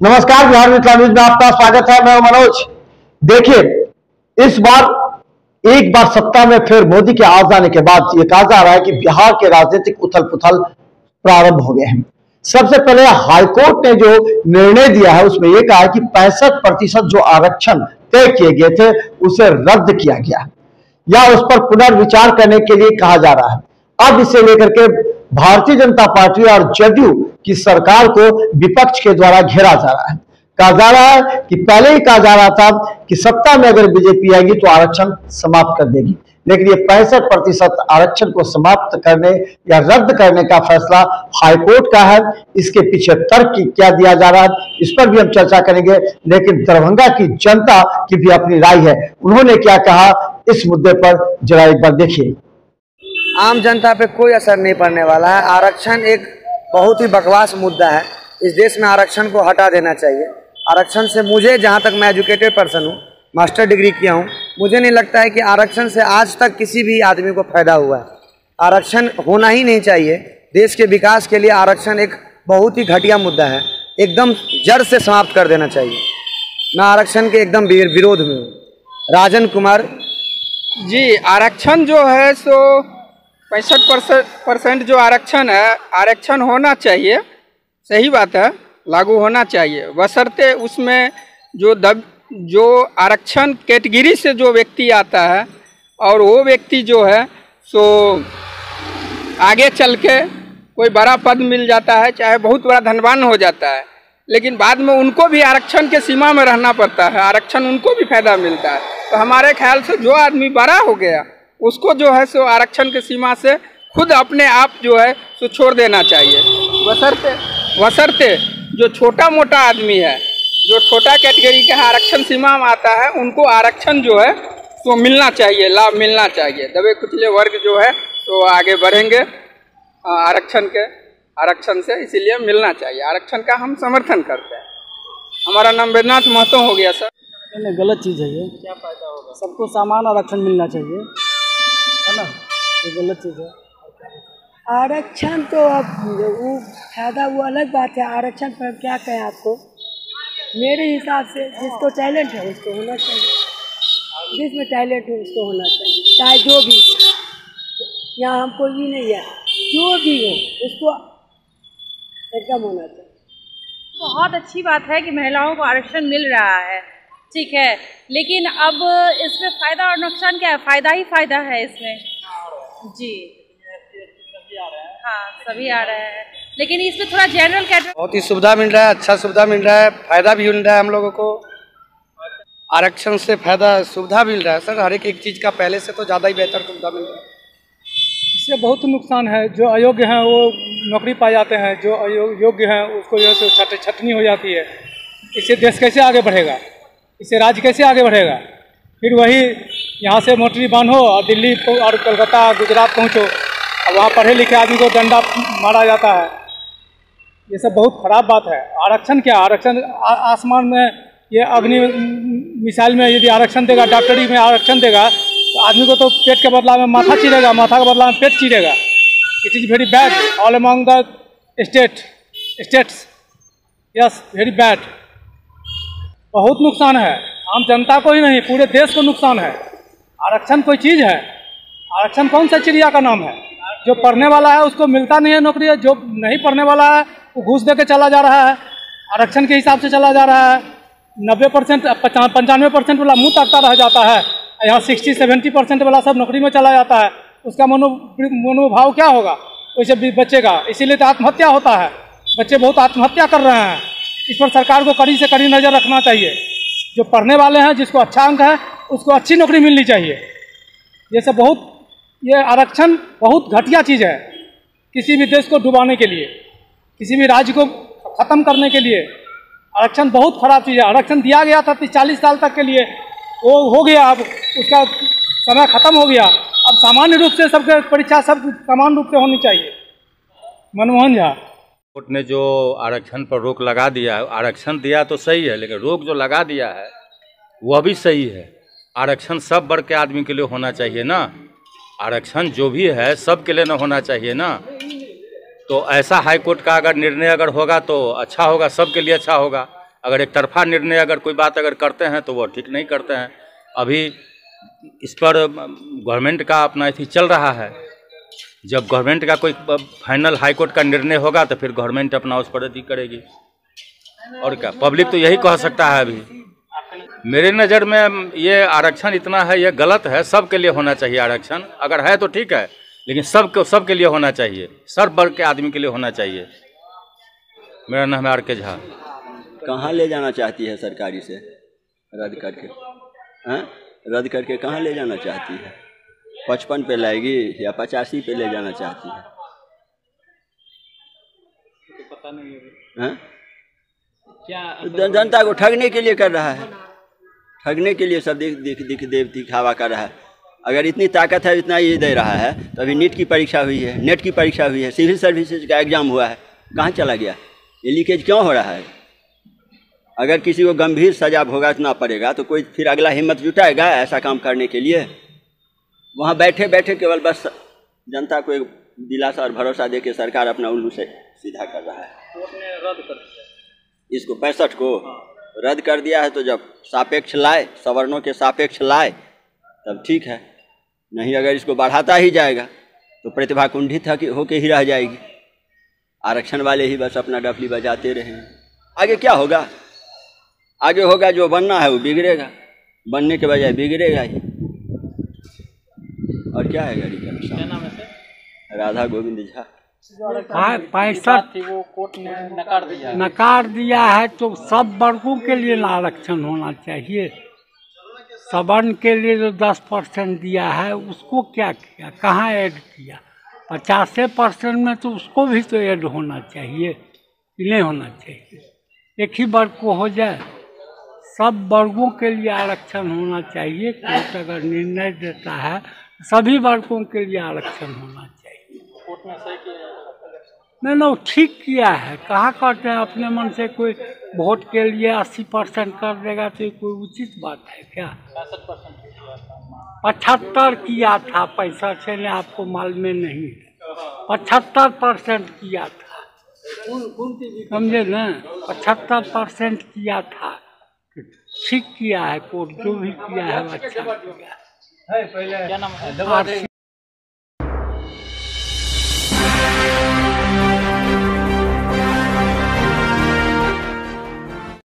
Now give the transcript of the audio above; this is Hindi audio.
नमस्कार, बिहार मिथिला न्यूज में आपका स्वागत है। मैं मनोज। देखिए, इस बार एक बार सत्ता में फिर मोदी के आ जाने के बाद ये कहा जा रहा है कि बिहार के राजनीतिक उथल पुथल प्रारंभ हो गए हैं। सबसे पहले हाईकोर्ट ने जो निर्णय दिया है उसमें यह कहा है कि 65% जो आरक्षण तय किए गए थे उसे रद्द किया गया या उस पर पुनर्विचार करने के लिए कहा जा रहा है। अब इसे लेकर के भारतीय जनता पार्टी और जदयू की सरकार को विपक्ष के द्वारा घेरा जा रहा है। कहा जा रहा है कि पहले ही कहा जा रहा था कि सत्ता में अगर बीजेपी आएगी तो आरक्षण समाप्त कर देगी, लेकिन ये 65% आरक्षण को समाप्त करने या रद्द करने का फैसला हाईकोर्ट का है। इसके पीछे तर्क क्या दिया जा रहा है इस पर भी हम चर्चा करेंगे, लेकिन दरभंगा की जनता की भी अपनी राय है। उन्होंने क्या कहा इस मुद्दे पर जरा एक बार देखिए। आम जनता पे कोई असर नहीं पड़ने वाला है। आरक्षण एक बहुत ही बकवास मुद्दा है। इस देश में आरक्षण को हटा देना चाहिए। आरक्षण से मुझे, जहाँ तक मैं एजुकेटेड पर्सन हूँ, मास्टर डिग्री किया हूँ, मुझे नहीं लगता है कि आरक्षण से आज तक किसी भी आदमी को फायदा हुआ है। आरक्षण होना ही नहीं चाहिए। देश के विकास के लिए आरक्षण एक बहुत ही घटिया मुद्दा है। एकदम जड़ से समाप्त कर देना चाहिए। मैं आरक्षण के एकदम विरोध में हूँ। राजन कुमार जी, आरक्षण जो है सो 65% जो आरक्षण है, आरक्षण होना चाहिए, सही बात है, लागू होना चाहिए, बशर्ते उसमें जो आरक्षण कैटेगरी से जो व्यक्ति आता है और वो व्यक्ति जो है सो आगे चल के कोई बड़ा पद मिल जाता है, चाहे बहुत बड़ा धनवान हो जाता है, लेकिन बाद में उनको भी आरक्षण के सीमा में रहना पड़ता है, आरक्षण उनको भी फायदा मिलता है। तो हमारे ख्याल से जो आदमी बड़ा हो गया उसको जो है सो आरक्षण के सीमा से खुद अपने आप जो है सो छोड़ देना चाहिए। बशर्ते जो छोटा मोटा आदमी है, जो छोटा कैटेगरी के आरक्षण सीमा में आता है, उनको आरक्षण जो है तो मिलना चाहिए, लाभ मिलना चाहिए। दबे कुचले वर्ग जो है तो आगे बढ़ेंगे आरक्षण से, इसीलिए मिलना चाहिए। आरक्षण का हम समर्थन करते हैं। हमारा नाम वेदनाथ महतो हो गया सर। नहीं, गलत चीज़ है ये। क्या फायदा होगा? सबको समान आरक्षण मिलना चाहिए, है ना? ये गलत चीज़ है। आरक्षण तो अब वो फायदा वो अलग बात है। आरक्षण पर क्या कहें आपको, मेरे हिसाब से जिसको टैलेंट है उसको होना चाहिए, जिसमें टैलेंट है उसको होना चाहिए, चाहे जो भी हो। यहाँ हमको ये नहीं है, जो भी हो उसको एकदम होना चाहिए। बहुत अच्छी बात है कि महिलाओं को आरक्षण मिल रहा है, ठीक है, लेकिन अब इसमें फ़ायदा और नुकसान क्या है? फ़ायदा ही फ़ायदा है इसमें जी। हाँ, सभी आ रहे हैं, लेकिन इसमें थोड़ा जनरल कैटेगरी बहुत ही सुविधा मिल रहा है, अच्छा सुविधा मिल रहा है, फायदा भी मिल रहा है हम लोगों को। आरक्षण से फायदा सुविधा मिल रहा है सर, हर एक चीज़ का पहले से तो ज़्यादा ही बेहतर सुविधा मिल रहा है। इससे बहुत नुकसान है। जो अयोग्य हैं वो नौकरी पा जाते हैं, जो योग्य हैं उसको जो है छटनी हो जाती है। इससे देश कैसे आगे बढ़ेगा? इससे राज्य कैसे आगे बढ़ेगा? फिर वही यहाँ से मोटरी बांधो और दिल्ली और कलकत्ता गुजरात पहुँचो, और वहाँ पढ़े लिखे आदमी को डंडा मारा जाता है। ये सब बहुत खराब बात है। आरक्षण क्या? आरक्षण आसमान में, ये अग्नि मिसाइल में यदि आरक्षण देगा, डॉक्टरी में आरक्षण देगा, तो आदमी को तो पेट के बदला में माथा चीरेगा, माथा के बदला में पेट चीरेगा। It is very bad all among the states. Yes, very bad. बहुत नुकसान है, आम जनता को ही नहीं पूरे देश को नुकसान है। आरक्षण कोई चीज़ है? आरक्षण कौन सा चिड़िया का नाम है? जो पढ़ने वाला है उसको मिलता नहीं है नौकरी, जो नहीं पढ़ने वाला है वो घूस दे के चला जा रहा है, आरक्षण के हिसाब से चला जा रहा है। 90% 95% वाला मुँह तकता रह जाता है, यहाँ 60-70% वाला सब नौकरी में चला जाता है। उसका मनोभाव क्या होगा? वैसे बचेगा। इसीलिए तो आत्महत्या होता है, बच्चे बहुत आत्महत्या कर रहे हैं। इस पर सरकार को कड़ी से कड़ी नज़र रखना चाहिए। जो पढ़ने वाले हैं, जिसको अच्छा अंक है, उसको अच्छी नौकरी मिलनी चाहिए। ये आरक्षण बहुत घटिया चीज़ है किसी भी देश को डुबाने के लिए, किसी भी राज्य को ख़त्म करने के लिए। आरक्षण बहुत खराब चीज़ है। आरक्षण दिया गया था 40 साल तक के लिए, वो हो गया, अब उसका समय ख़त्म हो गया। अब सामान्य रूप से सबके परीक्षा सब समान रूप से होनी चाहिए। मनमोहन झा। कोर्ट ने जो आरक्षण पर रोक लगा दिया है, आरक्षण दिया तो सही है, लेकिन रोक जो लगा दिया है वह भी सही है। आरक्षण सब वर्ग के आदमी के लिए होना चाहिए ना। आरक्षण जो भी है सब के लिए ना होना चाहिए ना। तो ऐसा हाई कोर्ट का अगर निर्णय अगर होगा तो अच्छा होगा, सबके लिए अच्छा होगा। अगर एक तरफा निर्णय अगर कोई बात अगर करते हैं तो वो ठीक नहीं करते हैं। अभी इस पर गवर्नमेंट का अपना अथी चल रहा है। जब गवर्नमेंट का कोई फाइनल हाईकोर्ट का निर्णय होगा तो फिर गवर्नमेंट अपना उस पर अथी करेगी। और क्या, पब्लिक तो यही कह सकता है। अभी मेरे नज़र में ये आरक्षण इतना है, ये गलत है। सबके लिए होना चाहिए आरक्षण, अगर है तो ठीक है, लेकिन सबके लिए होना चाहिए, सर्व वर्ग के आदमी के लिए होना चाहिए। मेरा नाम है RK झा। कहाँ ले जाना चाहती है सरकारी से रद्द करके? हैं, रद्द करके कहाँ ले जाना चाहती है? 55 पे लाएगी या 85 पे ले जाना चाहती है? तो पता नहीं है क्या जनता को ठगने के लिए कर रहा है, ठगने के लिए सब दिखावा कर रहा है। अगर इतनी ताकत है, इतना ये दे रहा है, तो अभी नीट की परीक्षा हुई है, नेट की परीक्षा हुई है, सिविल सर्विसेज का एग्जाम हुआ है, कहाँ चला गया? ये लीकेज क्यों हो रहा है? अगर किसी को गंभीर सजा भुगतना पड़ेगा तो कोई फिर अगला हिम्मत जुटाएगा ऐसा काम करने के लिए? वहाँ बैठे बैठे केवल बस जनता को एक दिलासा और भरोसा दे के सरकार अपना उल्लू से सीधा कर रहा है। रद्द कर दिया इसको, 65 को रद्द कर दिया है। तो जब सापेक्ष लाए, सवर्णों के सापेक्ष लाए तब ठीक है, नहीं अगर इसको बढ़ाता ही जाएगा तो प्रतिभा कुंठित होके ही रह जाएगी। आरक्षण वाले ही बस अपना डफली बजाते रहेंगे। आगे क्या होगा? आगे होगा जो बनना है वो बिगड़ेगा, बनने के बजाय बिगड़ेगा ही। और क्या है गाड़ी का? क्या नाम है? राधा गोविंद झा। 65 वो कोर्ट ने नकार दिया है तो सब वर्गों के लिए आरक्षण होना चाहिए। सवर्ण के लिए जो 10% दिया है उसको क्या किया, कहाँ ऐड किया? 50% में तो उसको भी तो ऐड होना चाहिए, नहीं होना चाहिए। एक ही वर्ग को हो जाए, सब वर्गों के लिए आरक्षण होना चाहिए। कोर्ट अगर निर्णय देता है सभी वर्गों के लिए आरक्षण होना चाहिए। कोर्ट में सही किया नहीं, ठीक किया है। कहाँ करते हैं अपने मन से कोई वोट के लिए 80% कर देगा तो ये कोई उचित बात है क्या? 75 किया था, 65 ने आपको मालूम नहीं है। 75% किया था, समझे ना? 75% किया था, ठीक किया है कोर्ट, जो भी किया है अच्छा किया है। क्या नाम है?